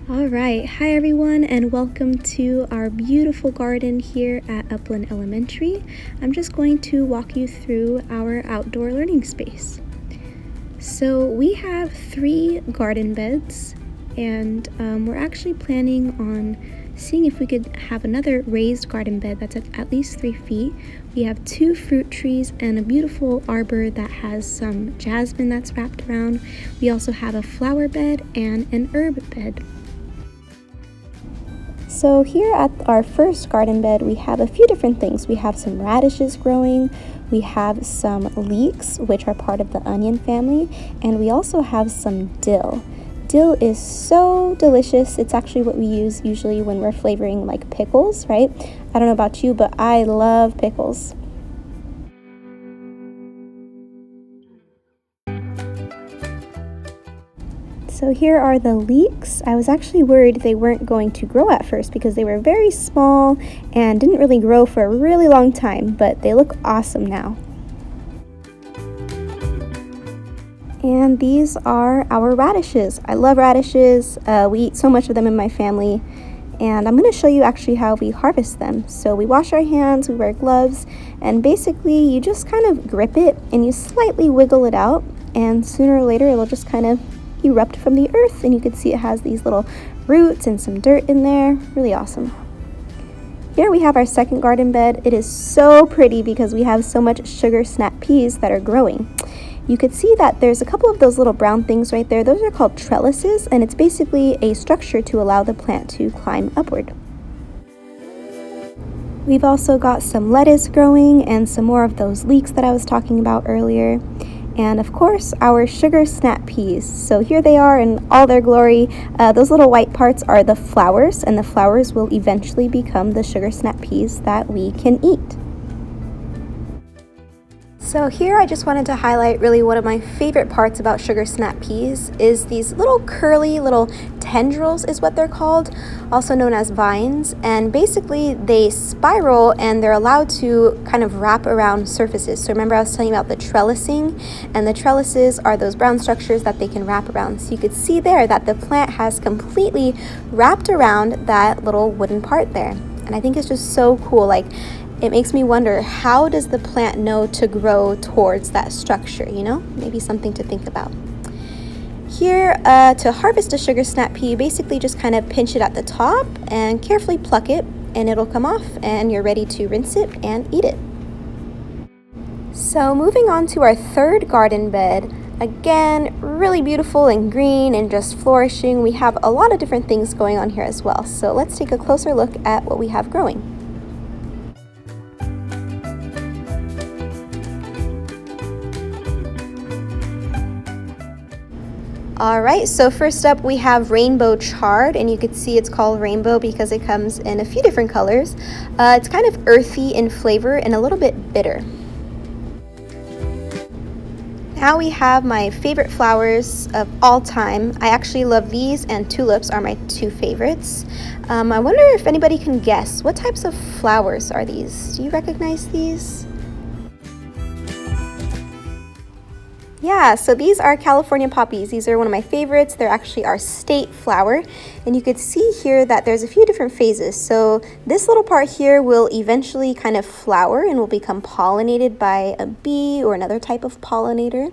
All right, hi everyone, and welcome to our beautiful garden here at Upland Elementary. I'm just going to walk you through our outdoor learning space. So we have 3 garden beds, and we're actually planning on seeing if we could have another raised garden bed that's at least 3 feet. We have 2 fruit trees and a beautiful arbor that has some jasmine that's wrapped around. We also have a flower bed and an herb bed. So here at our first garden bed, we have a few different things. We have some radishes growing, we have some leeks, which are part of the onion family, and we also have some dill. Dill is so delicious. It's actually what we use usually when we're flavoring like pickles, right? I don't know about you, but I love pickles. So here are the leeks. I was actually worried they weren't going to grow at first because they were very small and didn't really grow for a really long time, but they look awesome now. And these are our radishes. I love radishes. We eat so much of them in my family. And I'm going to show you actually how we harvest them. So we wash our hands, we wear gloves, and basically you just kind of grip it and you slightly wiggle it out, and sooner or later it'll just kind of erupt from the earth, and you can see it has these little roots and some dirt in there. Really awesome. Here we have our second garden bed. It is so pretty because we have so much sugar snap peas that are growing. You could see that there's a couple of those little brown things right there. Those are called trellises, and it's basically a structure to allow the plant to climb upward. We've also got some lettuce growing and some more of those leeks that I was talking about earlier. And of course, our sugar snap peas. So here they are in all their glory. Those little white parts are the flowers, and the flowers will eventually become the sugar snap peas that we can eat. So here I just wanted to highlight really one of my favorite parts about sugar snap peas is these little curly little tendrils is what they're called, also known as vines, and basically they spiral and they're allowed to kind of wrap around surfaces. So remember I was telling you about the trellising, and the trellises are those brown structures that they can wrap around. So you could see there that the plant has completely wrapped around that little wooden part there, and I think it's just so cool. Like, it makes me wonder, how does the plant know to grow towards that structure, you know? Maybe something to think about. Here, to harvest a sugar snap pea, you basically just kind of pinch it at the top and carefully pluck it, and it'll come off, and you're ready to rinse it and eat it. So moving on to our third garden bed, again, really beautiful and green and just flourishing. We have a lot of different things going on here as well. So let's take a closer look at what we have growing. All right, so first up we have rainbow chard, and you can see it's called rainbow because it comes in a few different colors. It's kind of earthy in flavor and a little bit bitter. Now we have my favorite flowers of all time. I actually love these, and tulips are my 2 favorites. I wonder if anybody can guess, what types of flowers are these? Do you recognize these? Yeah, so these are California poppies. These are one of my favorites. They're actually our state flower. And you could see here that there's a few different phases. So this little part here will eventually kind of flower and will become pollinated by a bee or another type of pollinator.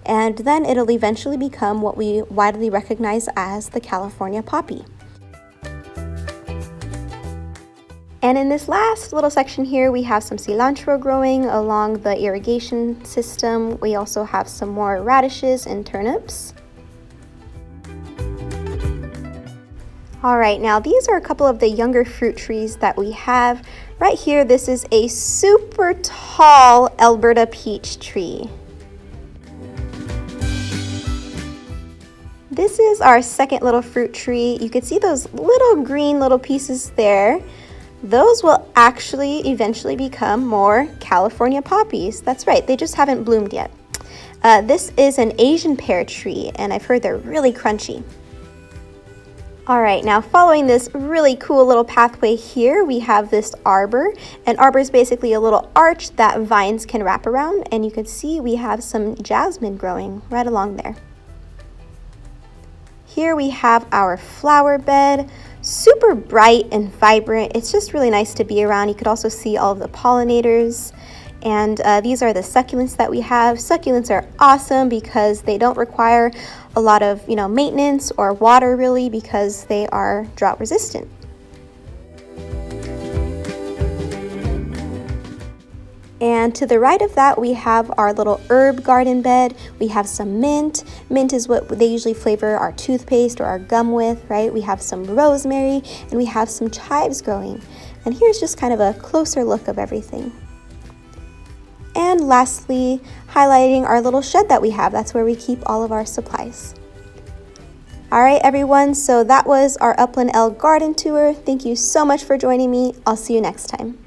And then it'll eventually become what we widely recognize as the California poppy. And in this last little section here, we have some cilantro growing along the irrigation system. We also have some more radishes and turnips. All right, now these are a couple of the younger fruit trees that we have. Right here, this is a super tall Alberta peach tree. This is our second little fruit tree. You can see those little green little pieces there. Those will actually eventually become more California poppies. That's right, they just haven't bloomed yet. This is an Asian pear tree, and I've heard they're really crunchy. All right, now following this really cool little pathway here, we have this arbor. An arbor is basically a little arch that vines can wrap around, and you can see we have some jasmine growing right along there. Here we have our flower bed, super bright and vibrant. It's just really nice to be around. You could also see all of the pollinators. And these are the succulents that we have. Succulents are awesome because they don't require a lot of, maintenance or water really, because they are drought resistant. And to the right of that, we have our little herb garden bed. We have some mint. Mint is what they usually flavor our toothpaste or our gum with, right? We have some rosemary and we have some chives growing. And here's just kind of a closer look of everything. And lastly, highlighting our little shed that we have. That's where we keep all of our supplies. All right, everyone, so that was our Upland L garden tour. Thank you so much for joining me. I'll see you next time.